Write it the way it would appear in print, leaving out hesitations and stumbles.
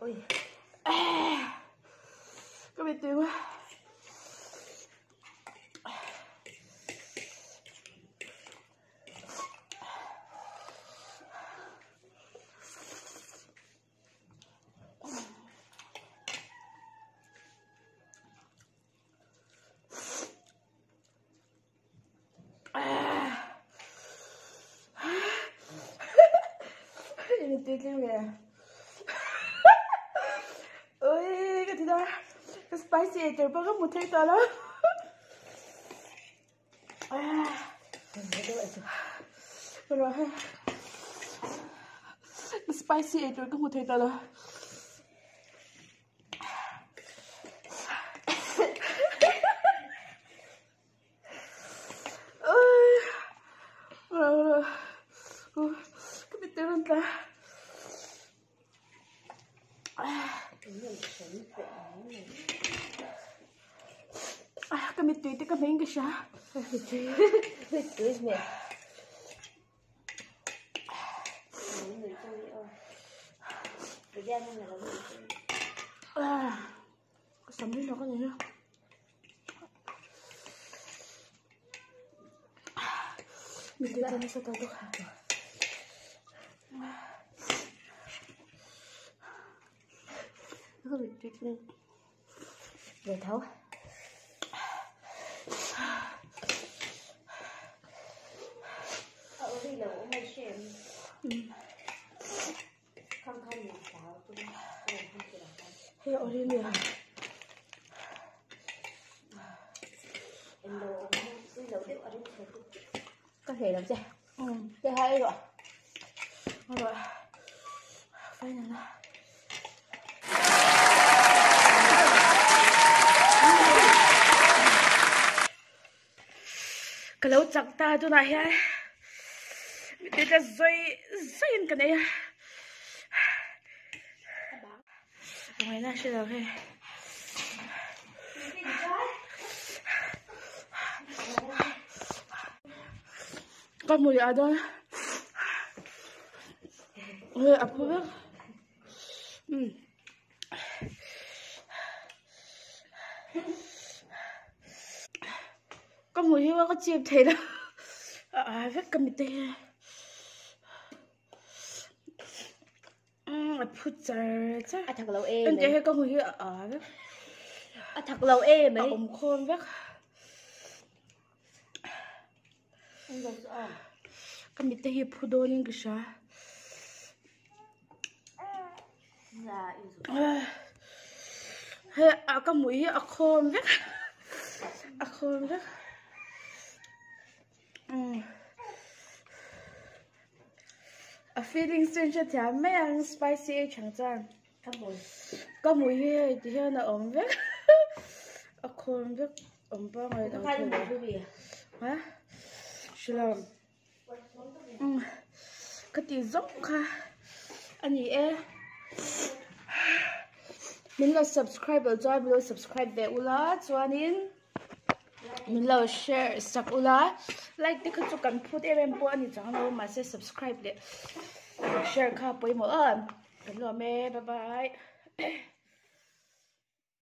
ui có bị tiêu quá. Ini tickling ya. Ôi cái gì đó, cái spicy eater bao cái một thấy to lắm. Rồi ha, cái spicy eater cái một thấy to lắm. Rồi cái bị tiêu lên ta. Cái mít tươi cái miếng cái sao? mít tươi mẹ. Cái sắm đi nó có gì nữa? Mít tươi nó sẽ tao được. Nó bị tuyệt lên Về thấu ở đây là ổ mày xem không nhà xào tôi hay ở đây liền em đồ tôi lẩu điệu ở đây có thể làm gì? Cái hay rồi rồi phải nè cái lẩu chặt ta tôi này ha, để cái dây cái này ngoài ra sẽ là cái con mùi ở đó ấp nước con mùi như có chìm thế đâu rất cầm tê phút giờ chắc thật lâu em em thấy con mùi như ở rất thật lâu em ấy ống khôn rất cầm tê hiệp phù đô nên cái sao hay con mùi ở khôn rất khôn rất feeling strange thì mấy ăn spicy chẳng chán có mùi thì nó ấm rất khôn rất ấm bao ngày đầu tiên hả shalom cái gì dốc ha anh gì mình là subscriber cho mình subscribe về ula cho nên mình là share sắp ula like thì cứ chụp cần put em po anh chẳng đâu mà sẽ subscribe để share khá bấy mỗi ơn cảm ơn mẹ bye bye